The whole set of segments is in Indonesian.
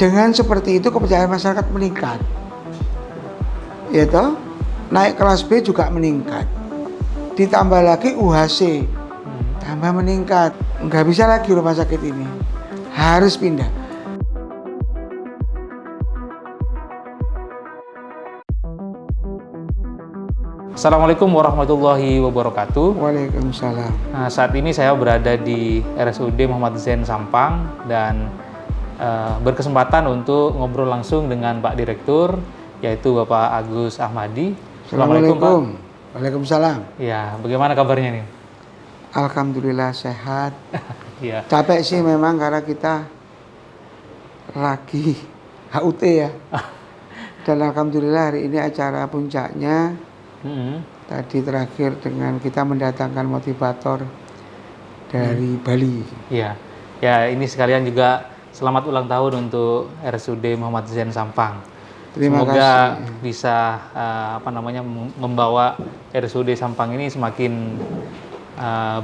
Dengan seperti itu kepercayaan masyarakat meningkat. Ya toh, naik kelas B juga meningkat. Ditambah lagi UHC, tambah meningkat. Nggak bisa lagi rumah sakit ini, harus pindah. Assalamualaikum warahmatullahi wabarakatuh. Waalaikumsalam. Nah, saat ini saya berada di RSUD Muhammad Zain Sampang dan berkesempatan untuk ngobrol langsung dengan Pak Direktur, yaitu Bapak Agus Ahmadi. Assalamualaikum Pak. Waalaikumsalam. Ya, bagaimana kabarnya nih? Alhamdulillah sehat. Ya. Capek sih memang karena kita lagi HUT ya. Dan alhamdulillah hari ini acara puncaknya. Tadi terakhir dengan kita mendatangkan motivator dari Bali. Ya, ya ini sekalian juga selamat ulang tahun untuk RSUD Muhammad Zain Sampang. Terima Semoga kasih. bisa membawa RSUD Sampang ini semakin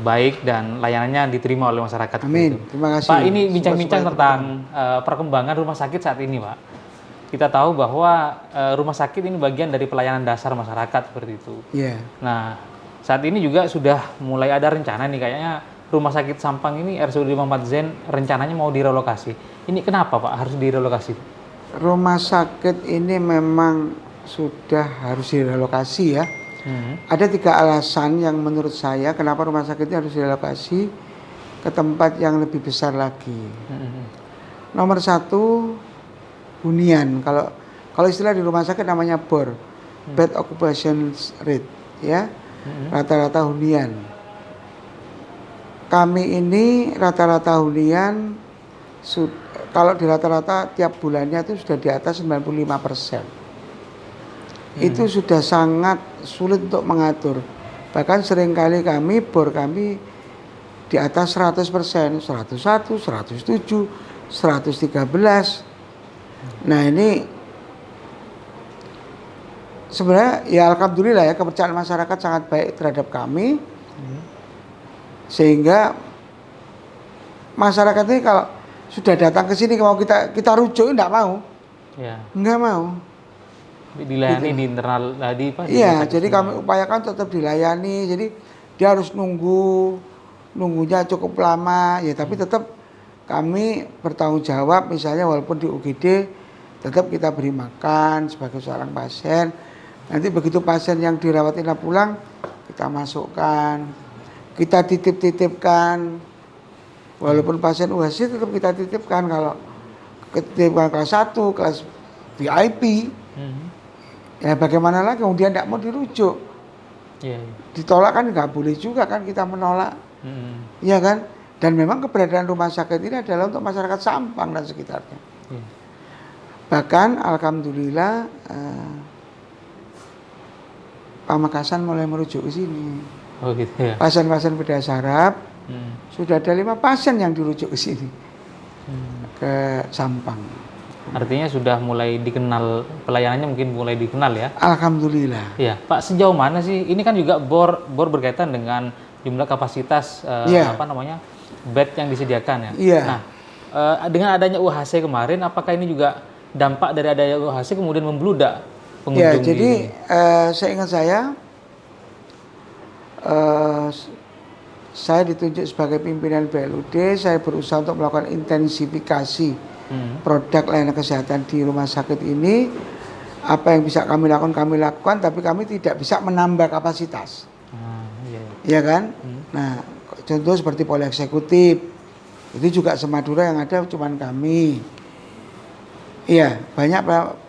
baik dan layanannya diterima oleh masyarakat. Amin. Gitu. Terima kasih. Pak, ini bincang-bincang tentang perkembangan rumah sakit saat ini, Pak. Kita tahu bahwa rumah sakit ini bagian dari pelayanan dasar masyarakat seperti itu. Iya. Nah, saat ini juga sudah mulai ada rencana nih kayaknya rumah sakit Sampang ini RSUD Muhammad Zain rencananya mau direlokasi. Ini kenapa Pak harus direlokasi? Rumah sakit ini memang sudah harus direlokasi ya. Ada 3 alasan yang menurut saya kenapa rumah sakit ini harus direlokasi ke tempat yang lebih besar lagi. Nomor 1, hunian. Kalau istilah di rumah sakit namanya BOR, bed occupation rate, ya, rata-rata hunian. Kami ini rata-rata hunian, kalau di rata-rata tiap bulannya itu sudah di atas 95%. Itu sudah sangat sulit untuk mengatur. Bahkan seringkali BOR kami di atas 100%, 101, 107, 113. Nah ini sebenarnya ya alhamdulillah ya kepercayaan masyarakat sangat baik terhadap kami, sehingga masyarakat ini kalau sudah datang ke sini mau kita rujuk nggak mau, nggak mau. Dilayani gitu. di internal tadi Pak? Iya, jadi kami upayakan tetap dilayani. Jadi dia harus nunggunya cukup lama ya, tapi tetap kami bertanggung jawab, misalnya walaupun di UGD tetap kita beri makan sebagai seorang pasien. Nanti begitu pasien yang dirawat inap pulang, kita masukkan, kita titip-titipkan. Walaupun pasien UHC tetap kita titipkan, kalau ketitipkan kelas 1, kelas VIP. Ya bagaimana lagi, dia tidak mau dirujuk. Ditolak kan nggak boleh juga kan kita menolak. Iya kan? Dan memang keberadaan rumah sakit ini adalah untuk masyarakat Sampang dan sekitarnya. Bahkan alhamdulillah Pamekasan mulai merujuk ke sini. Oh gitu ya. Pasien-pasien beda saraf sudah ada 5 pasien yang dirujuk ke sini, ke Sampang. Artinya sudah mulai dikenal, pelayanannya mungkin mulai dikenal ya. Alhamdulillah. Iya, Pak, sejauh mana sih? Ini kan juga BOR berkaitan dengan jumlah kapasitas bed yang disediakan ya. Iya. Nah, dengan adanya UHC kemarin, apakah ini juga dampak dari adanya UHC kemudian membludak pengunjung? Ya, jadi seingat saya ditunjuk sebagai pimpinan BLUD, saya berusaha untuk melakukan intensifikasi produk layanan kesehatan di rumah sakit ini. Apa yang bisa kami lakukan, tapi kami tidak bisa menambah kapasitas. Iya kan? Nah, contoh seperti poli eksekutif, itu juga Semadura yang ada cuman kami. Iya, banyak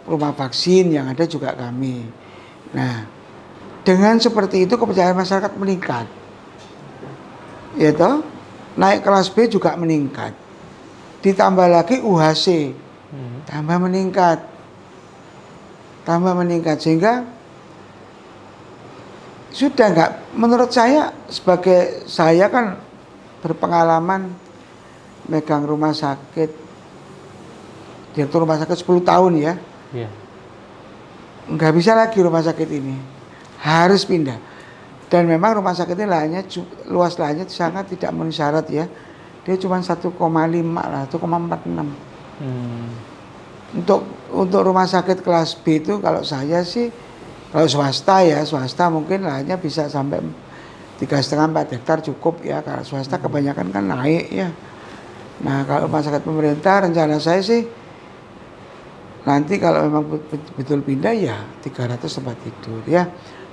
rumah vaksin yang ada juga kami. Nah, dengan seperti itu kepercayaan masyarakat meningkat. Ya toh, naik kelas B juga meningkat. Ditambah lagi UHC, tambah meningkat, sehingga sudah nggak, menurut saya, sebagai saya kan berpengalaman megang rumah sakit, direktur rumah sakit 10 tahun ya. Nggak bisa lagi rumah sakit ini, harus pindah. Dan memang rumah sakit ini luas lahannya sangat tidak memenuhi syarat ya. Dia cuma 1,5 lah, 1,46. Untuk rumah sakit kelas B itu kalau saya sih, kalau swasta ya, swasta mungkin lahannya bisa sampai 3,5-4 hektar cukup ya. Kalau swasta kebanyakan kan naik ya. Nah kalau rumah sakit pemerintah rencana saya sih nanti kalau memang betul pindah ya 300 tempat tidur ya.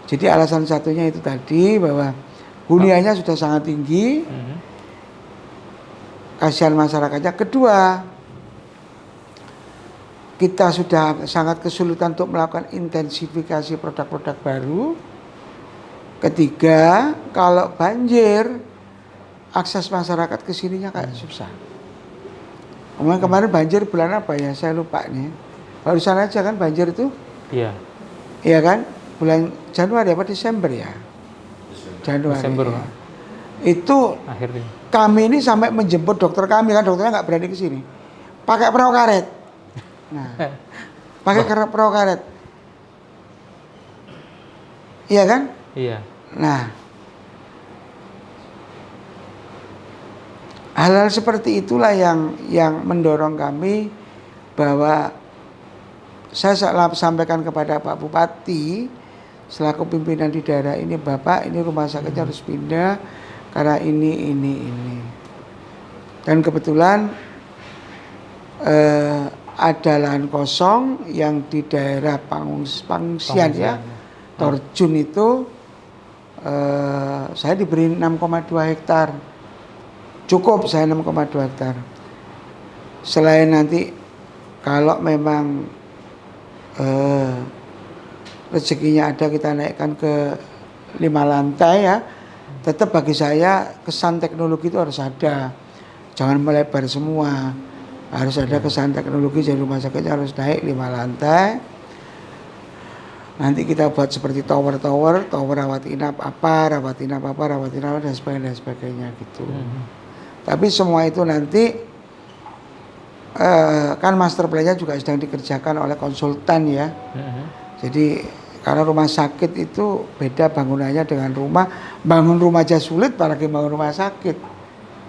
Jadi alasan satunya itu tadi bahwa huniannya sudah sangat tinggi, kasihan masyarakatnya. Kedua, kita sudah sangat kesulitan untuk melakukan intensifikasi produk-produk baru. Ketiga, kalau banjir, akses masyarakat ke sininya kayak susah. Kemarin banjir bulan apa ya? Saya lupa nih. Barusan aja kan banjir itu? Iya. Iya kan? Bulan Januari apa Desember ya? Januari. Desember. Ya. Itu Akhirnya. kami ini sampai menjemput dokter kami, kan dokternya nggak berani ke sini. Pakai perahu karet. Nah, pakai perahu karet. Iya kan? Iya. Nah, hal-hal seperti itulah yang mendorong kami bahwa saya sampaikan kepada Pak Bupati selaku pimpinan di daerah ini, Bapak, ini rumah sakitnya harus pindah karena ini. Dan kebetulan ada lahan kosong yang di daerah pengungsian ya, Torjun itu saya diberi 6,2 hektar. Cukup saya 6,2 hektar. Selain nanti kalau memang rezekinya ada kita naikkan ke 5 lantai ya, tetap bagi saya kesan teknologi itu harus ada. Jangan melebar semua. Harus ada kesan teknologi, jadi rumah sakitnya harus naik 5 lantai. Nanti kita buat seperti tower rawat inap apa dan sebagainya gitu. Tapi semua itu nanti kan master plan-nya juga sedang dikerjakan oleh konsultan ya. Jadi karena rumah sakit itu beda bangunannya dengan rumah. Bangun rumah aja sulit, apalagi bangun rumah sakit.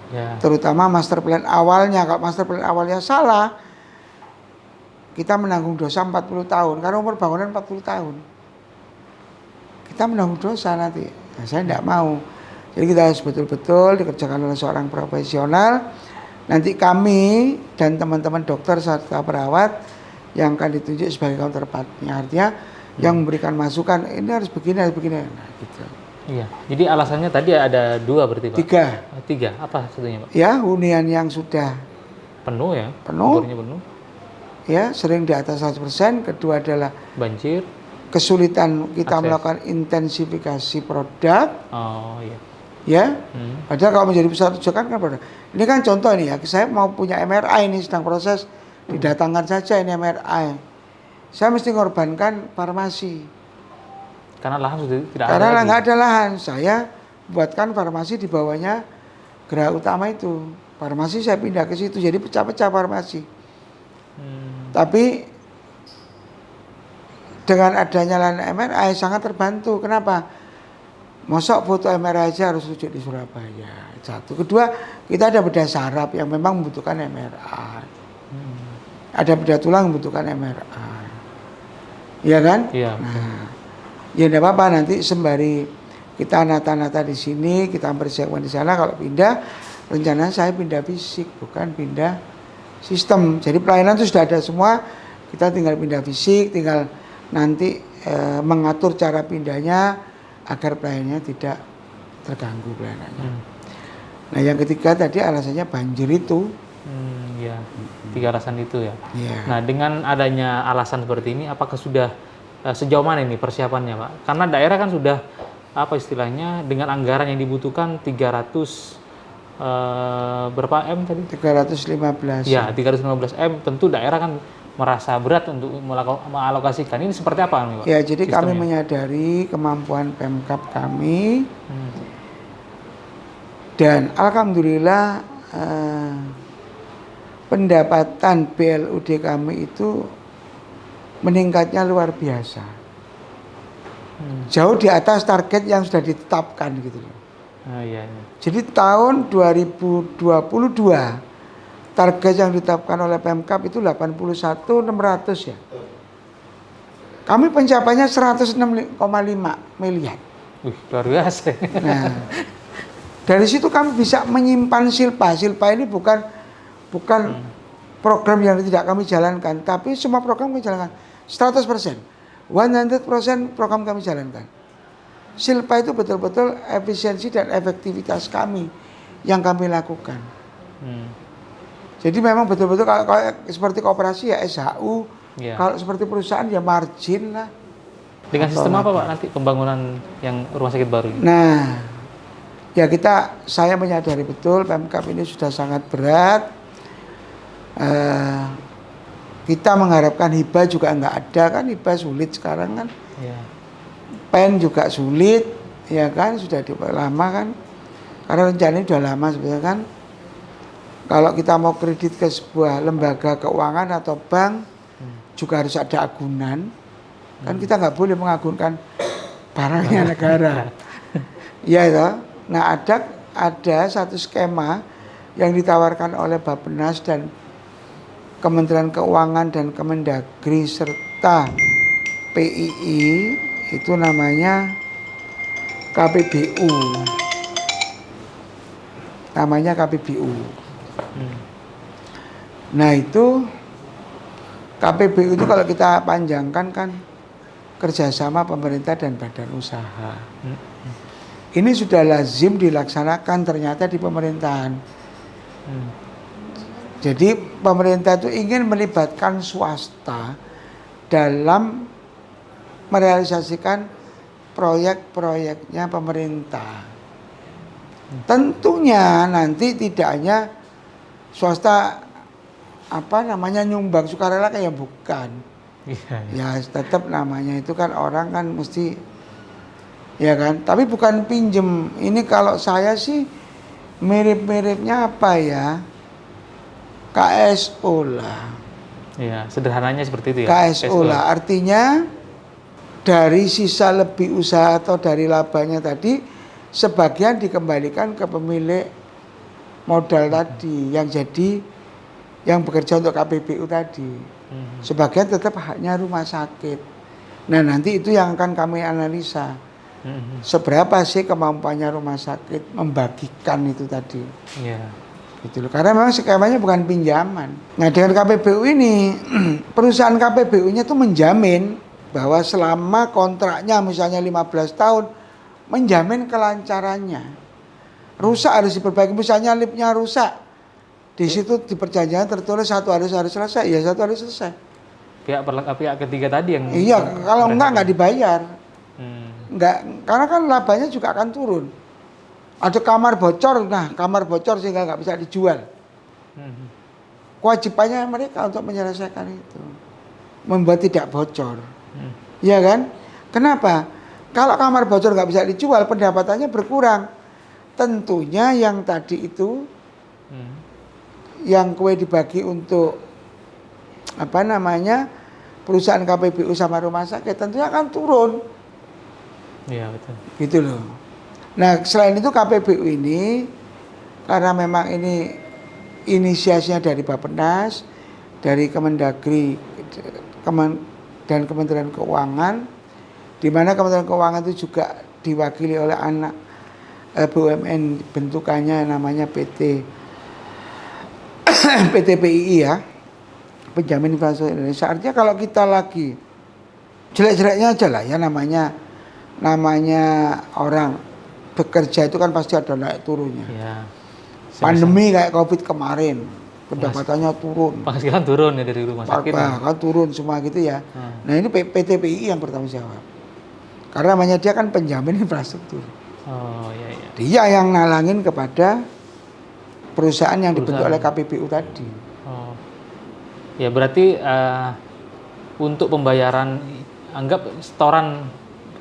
Ya. Terutama master plan awalnya. Kalau master plan awalnya salah, kita menanggung dosa 40 tahun. Karena umur bangunan 40 tahun. Kita menanggung dosa nanti. Nah, saya tidak mau. Jadi kita harus betul-betul dikerjakan oleh seorang profesional. Nanti kami dan teman-teman dokter serta perawat yang akan ditunjuk sebagai counterpartnya, artinya yang memberikan masukan ini harus begini. Nah, gitu. Iya. Jadi alasannya tadi ada 2 berarti Pak? 3. Apa satunya Pak? Ya, hunian yang sudah penuh ya. Penuh. Penuh. Ya, sering di atas 100%. Kedua adalah banjir. Kesulitan kita melakukan intensifikasi produk. Oh iya. Ya, padahal kalau menjadi pusat rujukan kan produk. Ini kan contoh ini ya, saya mau punya MRI ini sedang proses didatangkan saja ini MRI. Saya mesti mengorbankan farmasi. Karena lahan sudah tidak ada. Karena nggak ada lahan, saya buatkan farmasi di bawahnya gerai utama itu. Farmasi saya pindah ke situ, jadi pecah-pecah farmasi. Tapi dengan adanya lahan MRI sangat terbantu. Kenapa? Mosok foto MRI aja harus rujuk di Surabaya. Satu. Kedua, kita ada bedah saraf yang memang membutuhkan MRI. Ada bedah tulang membutuhkan MRI. Iya kan? Iya. Nah, ya tidak apa-apa, nanti sembari kita nata-nata di sini, kita persiapkan di sana. Kalau pindah, rencana saya pindah fisik, bukan pindah sistem. Jadi pelayanan itu sudah ada semua. Kita tinggal pindah fisik, tinggal nanti mengatur cara pindahnya agar pelayanannya tidak terganggu pelayanannya. Nah, yang ketiga tadi alasannya banjir itu. Ya, 3 alasan itu ya. Ya. Nah, dengan adanya alasan seperti ini, apakah sudah sejauh mana ini persiapannya, Pak? Karena daerah kan sudah apa istilahnya dengan anggaran yang dibutuhkan 300 berapa M tadi? 315. Ya, 315 M. Tentu daerah kan merasa berat untuk mengalokasikan. Ini seperti apa nih, Pak? Ya, jadi sistemnya? kami menyadari kemampuan Pemkab kami. Dan alhamdulillah pendapatan BLUD kami itu meningkatnya luar biasa. Jauh di atas target yang sudah ditetapkan gitu loh. Iya. Jadi tahun 2022 target yang ditetapkan oleh Pemkab itu 81.600 ya. Kami pencapaiannya 106,5 miliar. Wih, luar biasa. Nah, dari situ kami bisa menyimpan Silpa. Silpa ini bukan program yang tidak kami jalankan, tapi semua program kami jalankan 100%. 100% program kami jalankan. Silpa itu betul-betul efisiensi dan efektivitas kami yang kami lakukan. Jadi memang betul-betul kalau seperti koperasi ya SHU, kalau seperti perusahaan ya margin lah. Dengan sistem apa Pak nanti pembangunan yang rumah sakit baru ini? Nah, ya saya menyadari betul Pemkab ini sudah sangat berat. Kita mengharapkan hibah juga nggak ada kan, hibah sulit sekarang kan. PEN juga sulit, ya kan, sudah lama kan. Karena rencananya sudah lama sebenarnya kan. Kalau kita mau kredit ke sebuah lembaga keuangan atau bank juga harus ada agunan. Kan kita nggak boleh mengagunkan barangnya negara. Iya itu. Nah ada satu skema yang ditawarkan oleh Bappenas dan Kementerian Keuangan dan Kemendagri serta PII, itu namanya KPBU. Namanya KPBU. Nah itu KPBU itu kalau kita panjangkan kan kerjasama pemerintah dan badan usaha. Ini sudah lazim dilaksanakan ternyata di pemerintahan. Jadi pemerintah itu ingin melibatkan swasta dalam merealisasikan proyek-proyeknya pemerintah. Tentunya nanti tidak hanya swasta nyumbang sukarela kayak bukan. Ya tetap namanya itu kan orang kan mesti ya kan, tapi bukan pinjem. Ini kalau saya sih mirip-miripnya apa ya? KSO lah. Iya, sederhananya seperti itu ya. KSO lah, artinya dari sisa lebih usaha atau dari labanya tadi sebagian dikembalikan ke pemilik modal tadi yang bekerja untuk KPBU tadi. Sebagian tetap haknya rumah sakit. Nah nanti itu yang akan kami analisa. Seberapa sih kemampuannya rumah sakit membagikan itu tadi. Gitu loh. Karena memang skemanya bukan pinjaman. Nah dengan KPBU ini perusahaan KPBU-nya itu menjamin bahwa selama kontraknya misalnya 15 tahun menjamin kelancarannya. Rusak harus diperbaiki, misalnya liftnya rusak. Di situ di perjanjian tertulis 1 hari harus selesai, ya 1 hari selesai. Pihak ketiga tadi yang kalau enggak dibayar. Enggak, karena kan labanya juga akan turun. Ada kamar bocor, kamar bocor sehingga nggak bisa dijual. Kewajibannya mereka untuk menyelesaikan itu, membuat tidak bocor. Iya kan? Kenapa? Kalau kamar bocor nggak bisa dijual, pendapatannya berkurang. Tentunya yang tadi itu, yang kue dibagi untuk perusahaan KPBU sama rumah sakit, tentunya akan turun. Iya betul. Gitu loh. Nah selain itu KPBU ini karena memang ini inisiasinya dari Bappenas, dari Kemendagri dan Kementerian Keuangan, di mana Kementerian Keuangan itu juga diwakili oleh anak BUMN bentukannya namanya PT PII ya, Penjamin Infrastruktur Indonesia. Artinya kalau kita lagi jelek-jeleknya aja lah ya, namanya orang bekerja itu kan pasti ada naik turunnya. Pandemi kayak COVID kemarin, pendapatannya turun. Penghasilan turun ya dari rumah sakit. Kan turun semua gitu ya. Nah ini PT PII yang bertanggung jawab. Karena namanya dia kan penjamin infrastruktur. Dia yang nalangin kepada perusahaan yang dibentuk oleh KPBU tadi. Ya berarti untuk pembayaran anggap setoran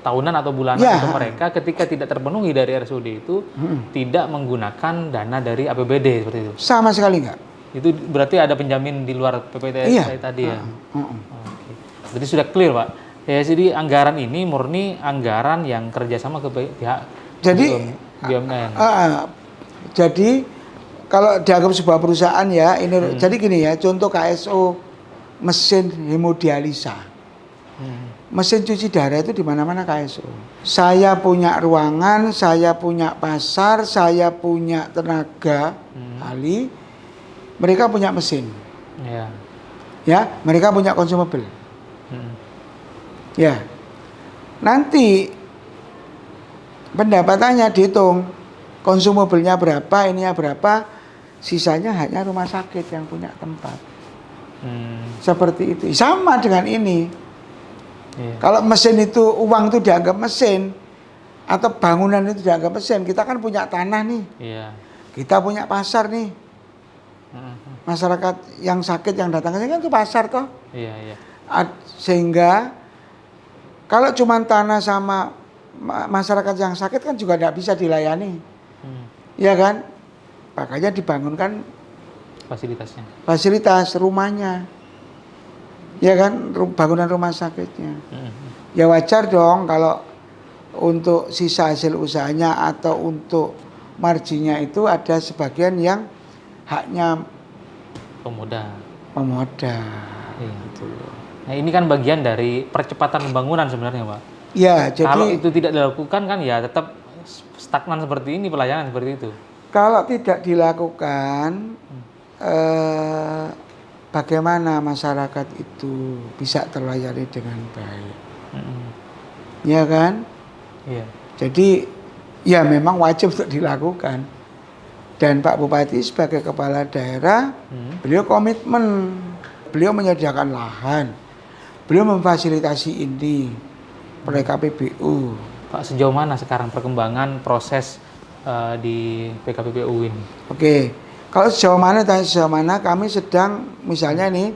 tahunan atau bulanan untuk mereka ketika tidak terpenuhi dari RSUD itu tidak menggunakan dana dari APBD seperti itu. Sama sekali enggak. Itu berarti ada penjamin di luar PPTS tadi ya. Jadi sudah clear Pak. Ya jadi anggaran ini murni anggaran yang kerjasama ke pihak BUMN. Jadi kalau dianggap sebuah perusahaan ya, ini jadi gini ya, contoh KSO mesin hemodialisa. Mesin cuci darah itu di mana-mana KSO. Saya punya ruangan, saya punya pasar, saya punya tenaga ahli, mereka punya mesin. Ya. Ya, mereka punya consumable. Ya. Nanti pendapatannya dihitung, consumable-nya berapa, ininya berapa, sisanya hanya rumah sakit yang punya tempat. Seperti itu. Sama dengan ini. Iya. Kalau mesin itu, uang itu dianggap mesin, atau bangunan itu dianggap mesin, kita kan punya tanah nih, Iya. kita punya pasar nih. Masyarakat yang sakit yang datang ke sini kan ke pasar toh. Iya, iya. Sehingga kalau cuma tanah sama masyarakat yang sakit kan juga tidak bisa dilayani. Ya kan? Makanya dibangunkan Fasilitasnya. fasilitas rumahnya. Ya kan, bangunan rumah sakitnya. Ya wajar dong kalau untuk sisa hasil usahanya atau untuk marginnya itu ada sebagian yang haknya Pemuda. pemodal. Iya. Gitu. Nah, ini kan bagian dari percepatan pembangunan sebenarnya, Pak. Ya, jadi Kalau itu tidak dilakukan kan ya tetap stagnan seperti ini, pelayanan seperti itu. kalau tidak dilakukan, bagaimana masyarakat itu bisa terlayani dengan baik, ya kan? Iya. Jadi ya memang wajib untuk dilakukan. Dan Pak Bupati sebagai kepala daerah, beliau komitmen, beliau menyediakan lahan, beliau memfasilitasi ini, proyek KPBU. Pak, sejauh mana sekarang perkembangan proses di PKPBU ini? Oke, kalau sejauh mana kami sedang misalnya nih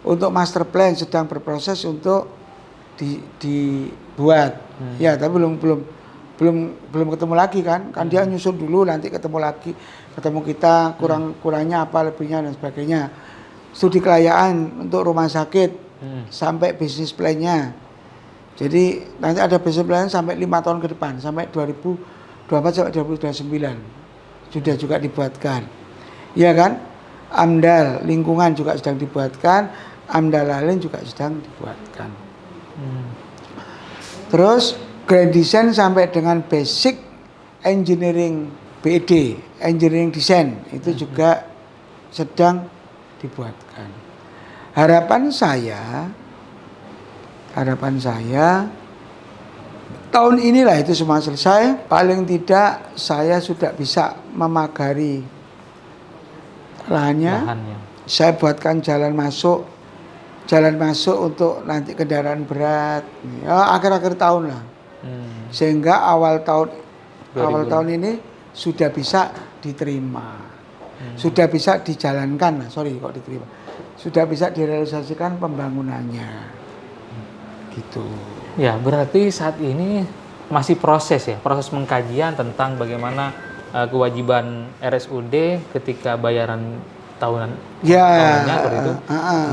untuk master plan sedang berproses untuk dibuat. Ya, tapi belum ketemu lagi kan dia nyusun dulu, nanti ketemu kita kurangnya apa, lebihnya dan sebagainya. Studi kelayaan untuk rumah sakit sampai bisnis plan-nya. Jadi nanti ada bisnis plan sampai 5 tahun ke depan, sampai 2024 sampai 2029 sudah juga dibuatkan. Iya kan? AMDAL lingkungan juga sedang dibuatkan, AMDAL lain juga sedang dibuatkan. Terus grand design sampai dengan basic engineering BED, engineering design itu juga sedang dibuatkan. Harapan saya tahun inilah itu semua selesai. Paling tidak saya sudah bisa memagari lahannya. Saya buatkan jalan masuk untuk nanti kendaraan berat. Ya, akhir-akhir tahun lah. Sehingga awal tahun ini sudah bisa diterima. Sudah bisa dijalankan. Sudah bisa direalisasikan pembangunannya. Gitu. Ya, berarti saat ini masih proses pengkajian tentang bagaimana kewajiban RSUD ketika bayaran tahunannya seperti itu.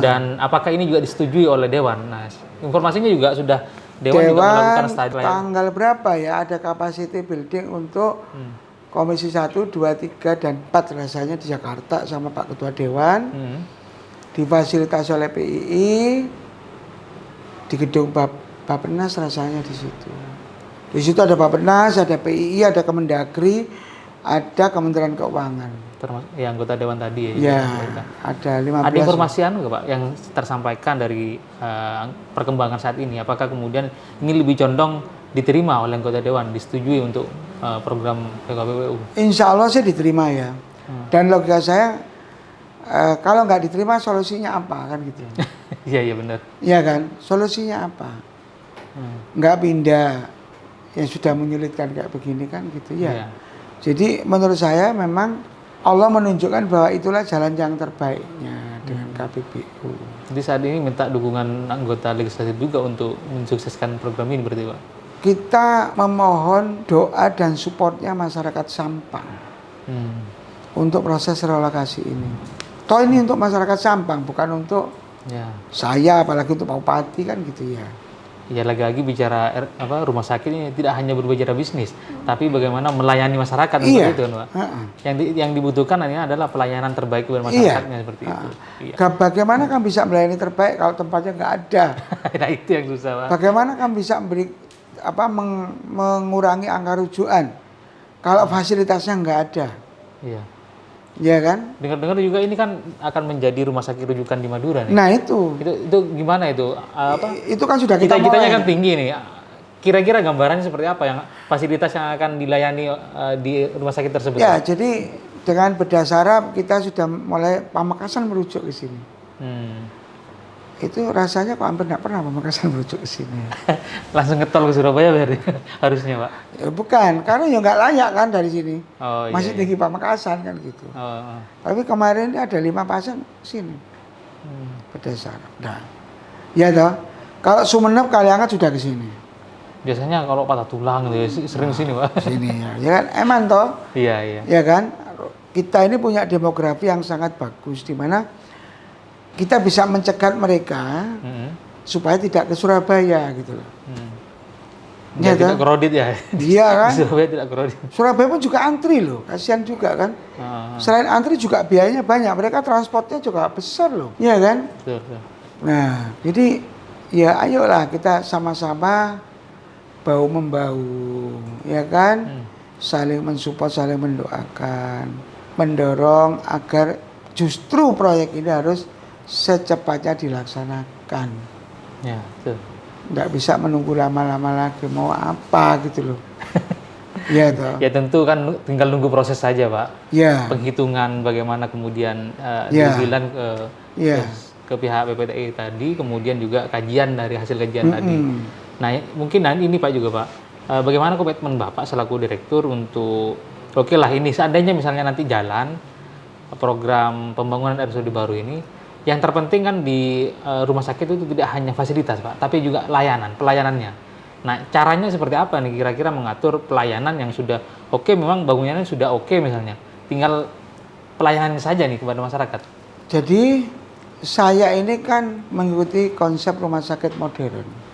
Dan apakah ini juga disetujui oleh Dewan? Nah, informasinya juga sudah Dewan juga melakukan study tanggal berapa ya ada capacity building untuk Komisi 1, 2, 3 dan 4 rasanya di Jakarta sama Pak Ketua Dewan. Difasilitasi oleh PII di gedung Bappenas rasanya di situ. Di situ ada Bappenas, ada PII, ada Kemendagri, ada Kementerian Keuangan. Termasuk yang anggota Dewan tadi ya. Ada 15. Ada informasi Pak yang tersampaikan dari perkembangan saat ini. Apakah kemudian ini lebih condong diterima oleh anggota Dewan, disetujui untuk program PKPBU? Insya Allah sih diterima ya. Dan logika saya kalau nggak diterima solusinya apa kan gitu. Iya benar. Iya kan, solusinya apa? Nggak pindah, ya sudah menyulitkan kayak begini kan gitu ya. Jadi menurut saya memang Allah menunjukkan bahwa itulah jalan yang terbaiknya dengan KPBU. Jadi saat ini minta dukungan anggota legislatif juga untuk mensukseskan program ini berarti Pak? Kita memohon doa dan supportnya masyarakat Sampang untuk proses relokasi ini. Toh ini untuk masyarakat Sampang, bukan untuk saya, apalagi untuk Pak Bupati kan gitu ya. Ya lagi-lagi bicara rumah sakit ini tidak hanya berbicara bisnis, tapi bagaimana melayani masyarakat Iya. seperti itu kan, Pak. Heeh. Yang dibutuhkan ini adalah pelayanan terbaik kepada Iya. masyarakatnya seperti itu. Iya. Bagaimana kan bisa melayani terbaik kalau tempatnya nggak ada? Nah itu yang susah, Pak. Bagaimana kan bisa mengurangi angka rujukan kalau fasilitasnya nggak ada? Iya. Ya kan? Dengar-dengar juga ini kan akan menjadi rumah sakit rujukan di Madura nih. Nah itu Gimana itu? itu kan sudah kita Cita-citanya mulai. kan tinggi nih. Kira-kira gambarannya seperti apa yang fasilitas yang akan dilayani di rumah sakit tersebut? Ya, jadi dengan bedah saraf kita sudah mulai Pamekasan merujuk ke sini. Itu rasanya kok hampir nggak pernah Pamekasan merujuk ke sini. Langsung ngetol ke Surabaya berarti harusnya, Pak. Ya, bukan, karena ya nggak layak kan dari sini. Oh, Masih iya. tinggi Pamekasan kan gitu. Oh. Tapi kemarin ini ada 5 pasien sini bedah saraf. Nah, ya toh. Kalau Sumeneb Kaliangat sudah ke sini. Biasanya kalau patah tulang gitu ya, sering sini, Pak. Sini ya, ya kan? Eman toh. Iya, iya. Ya kan? Kita ini punya demografi yang sangat bagus di mana kita bisa mencegat mereka supaya tidak ke Surabaya gitu loh. Ya, Ya, tidak kredit ya. Iya kan? Di Surabaya tidak kredit. Surabaya pun juga antri loh, kasihan juga kan. Selain antri juga biayanya banyak, mereka transportnya juga besar loh, iya kan? Betul, betul. Nah, jadi ya ayolah kita sama-sama bahu membahu, ya kan? Saling mensupport, saling mendoakan, mendorong agar justru proyek ini harus secepatnya dilaksanakan. Ya, betul. Nggak bisa menunggu lama-lama lagi, mau apa gitu loh. Iya toh. Ya tentu kan tinggal nunggu proses saja, Pak. Ya. Penghitungan bagaimana kemudian Ya. dibilang Ya. ke pihak PPTI tadi, kemudian juga kajian dari hasil kajian tadi. Nah, mungkin ini Pak juga, Pak. Bagaimana komitmen Bapak selaku direktur untuk oke lah ini seandainya misalnya nanti jalan program pembangunan RSUD baru ini, yang terpenting kan di rumah sakit itu tidak hanya fasilitas, Pak, tapi juga pelayanannya. Nah, caranya seperti apa nih kira-kira mengatur pelayanan yang sudah oke, memang bangunannya sudah oke misalnya. Tinggal pelayanannya saja nih kepada masyarakat. Jadi saya ini kan mengikuti konsep rumah sakit modern.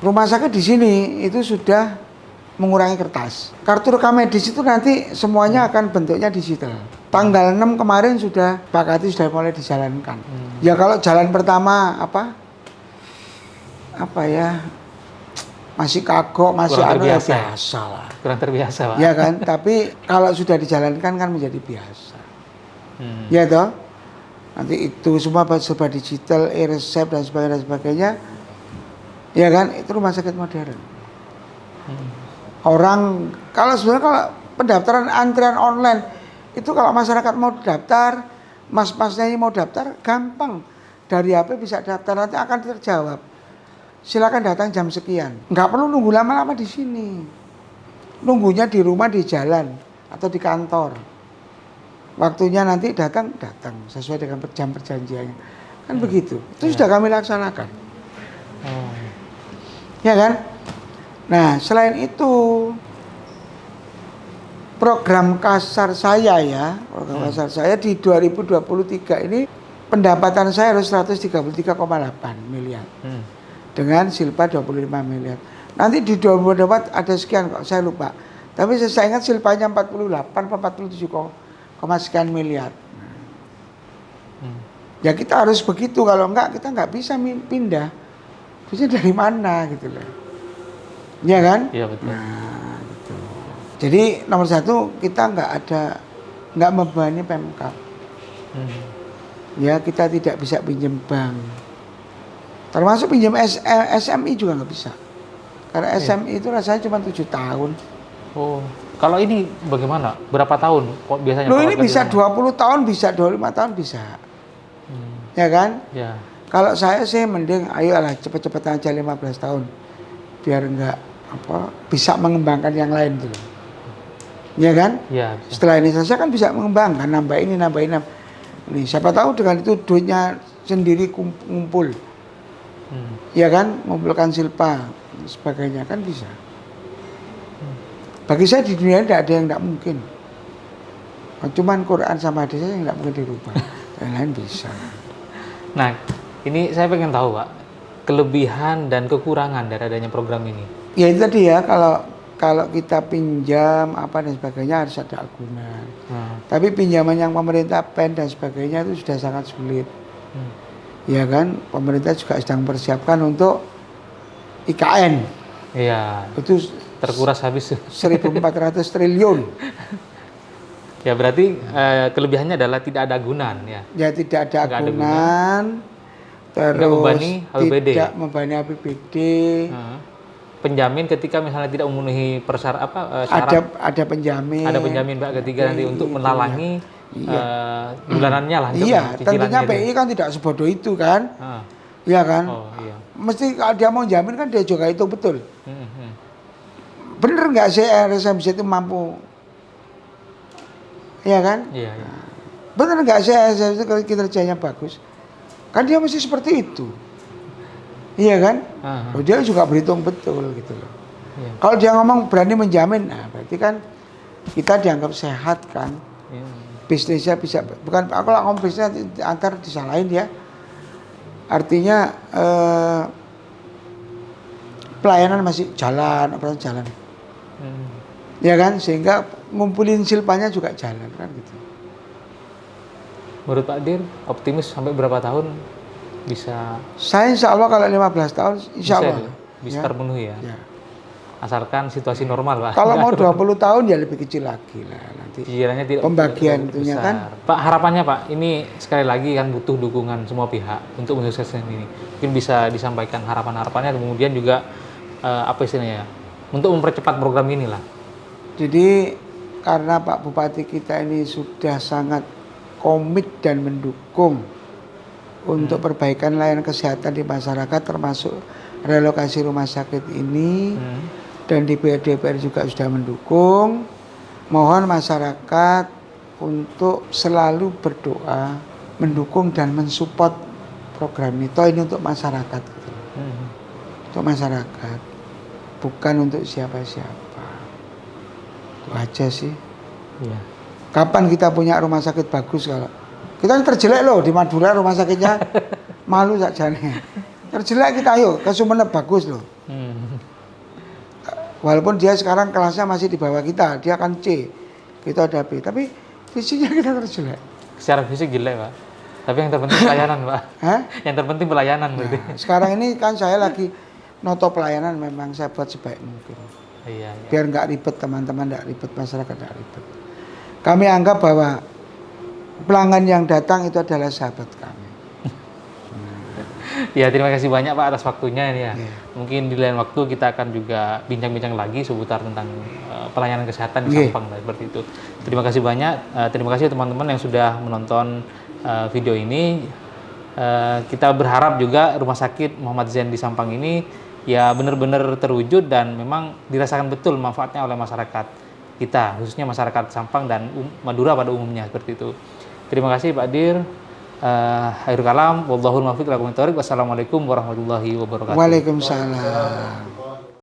Rumah sakit di sini itu sudah mengurangi kertas. Kartu rekam medis itu nanti semuanya akan bentuknya digital. Tanggal 6 kemarin sudah Pak Kati sudah mulai dijalankan. Ya kalau jalan pertama apa ya, masih kagok, masih Kurang anu ya terbiasa. biasa lah. Kurang terbiasa, Pak. Ya kan, tapi kalau sudah dijalankan kan menjadi biasa. Ya toh. Nanti itu semua serba digital, e-resep dan sebagainya. Ya kan, itu rumah sakit modern. Orang sebenarnya kalau pendaftaran antrian online itu kalau masyarakat mau daftar, mas-masnya ini mau daftar gampang, dari HP bisa daftar, nanti akan terjawab. Silakan datang jam sekian. Nggak perlu nunggu lama-lama di sini. Nunggunya di rumah, di jalan atau di kantor. Waktunya nanti datang sesuai dengan jam perjanjiannya. Kan begitu. Itu sudah kami laksanakan. Ya kan? Nah, selain itu program kasar saya di 2023 ini pendapatan saya harus 133,8 miliar. Dengan silpa 25 miliar. Nanti di 2024 ada sekian kok, saya lupa. Tapi saya ingat silpanya 48 atau 47 sekian miliar. Ya kita harus begitu, kalau enggak kita nggak bisa pindah. Bisa dari mana gitu loh. Iya kan? Iya betul. Nah, gitu. Jadi nomor 1 kita nggak membebani Pemkab. Ya kita tidak bisa pinjam bank. Termasuk pinjam SMI juga nggak bisa. Karena SMI itu rasanya cuma 7 tahun. Oh, kalau ini bagaimana? Berapa tahun kok biasanya? Loh ini bisa 20 tahun, bisa 25 tahun bisa. Ya kan? Ya. Kalau saya sih mending ayolah cepet-cepet aja 15 tahun. Biar enggak bisa mengembangkan yang lain dulu. Ya kan? Ya. Setelah ini saya kan bisa mengembangkan, nambah ini. Nih, siapa tahu dengan itu duitnya sendiri kumpul. Ya kan? Mengumpulkan silpa sebagainya kan bisa. Bagi saya di dunia ini tidak ada yang tidak mungkin. Cuman Quran sama hadis yang tidak mungkin dirubah. Yang lain bisa. Nah, ini saya pengen tahu, Pak. kelebihan dan kekurangan dari adanya program ini? Ya itu tadi ya, kalau kita pinjam apa dan sebagainya harus ada agunan. Tapi pinjaman yang pemerintah pen dan sebagainya itu sudah sangat sulit. Ya kan, pemerintah juga sedang persiapkan untuk IKN. Iya. Itu Terkuras habis. 1.400 triliun. Ya berarti kelebihannya adalah tidak ada agunan ya. Ya tidak ada Nggak ada agunan. Terus Tidak membebani APBD. tidak membebani APBD. Penjamin ketika misalnya tidak memenuhi syarat. Ada penjamin. Ada penjamin Pak ketiga nanti untuk menalangi bulanannya lah. untuk Iya, tentunya cicilannya PI kan tidak sebodoh itu kan. Ah. Iya kan? Oh iya. Mesti kalau dia mau jamin kan dia juga hitung betul. Bener nggak sih RSMC itu mampu? Iya kan? Iya, iya. Bener nggak sih RSMC itu kalau kinerjanya bagus? Kan dia mesti seperti itu. Iya kan? Oh, dia juga berhitung betul gitu loh. Iya. Kalau dia ngomong berani menjamin, nah berarti kan kita dianggap sehat kan. Iya. Bisnisnya bisa, bukan kalau ngomong bisnis antar disalahin ya. Artinya pelayanan masih jalan, operasi jalan. Ya kan, sehingga ngumpulin silpanya juga jalan kan gitu. Menurut Pak Dir, optimis sampai berapa tahun bisa? Saya insya Allah kalau 15 tahun, insya Allah. Bisa Ya. terpenuhi ya? Ya. Asalkan situasi normal Pak. Kalau mau 20 tahun ya lebih kecil lagi lah nanti. Cicilannya tidak Pembagian tidak itunya besar. kan. Pak harapannya Pak, ini sekali lagi kan butuh dukungan semua pihak untuk mensukseskan ini. Mungkin bisa disampaikan harapan-harapannya, kemudian juga apa istilahnya ya, untuk mempercepat program inilah. Jadi karena Pak Bupati kita ini sudah sangat komit dan mendukung untuk perbaikan layanan kesehatan di masyarakat, termasuk relokasi rumah sakit ini, dan DPR juga sudah mendukung. Mohon masyarakat untuk selalu berdoa, mendukung dan mensupport program ini. Toh ini untuk masyarakat, gitu. Untuk masyarakat, bukan untuk siapa-siapa. Itu aja sih. Iya. Kapan kita punya rumah sakit bagus kalau kita ini terjelek loh di Madura rumah sakitnya malu sakjane. Terjelek kita, ayo ke Sumeneb bagus loh. Walaupun dia sekarang kelasnya masih di bawah kita, dia kan C, kita ada B, tapi visinya kita terjelek. Secara fisik jelek Pak, tapi yang terpenting pelayanan Pak. Hah? Yang terpenting pelayanan berarti. Nah, sekarang ini kan saya lagi noto pelayanan, memang saya buat sebaik mungkin. Iya, iya. Biar nggak ribet teman-teman, nggak ribet masyarakat, nggak ribet. Kami anggap bahwa pelanggan yang datang itu adalah sahabat kami. Ya terima kasih banyak Pak atas waktunya ini ya. Iya. Mungkin di lain waktu kita akan juga bincang-bincang lagi seputar tentang pelayanan kesehatan di Iya. Sampang seperti itu. Terima kasih banyak. Terima kasih teman-teman yang sudah menonton video ini. Kita berharap juga Rumah Sakit Muhammad Zain di Sampang ini ya benar-benar terwujud dan memang dirasakan betul manfaatnya oleh masyarakat kita, khususnya masyarakat Sampang dan Madura pada umumnya seperti itu. Terima kasih Pak Dir. Akhirul kalam, wallahul muwaffiq ila aqwamit thoriq. Wassalamualaikum warahmatullahi wabarakatuh. Waalaikumsalam.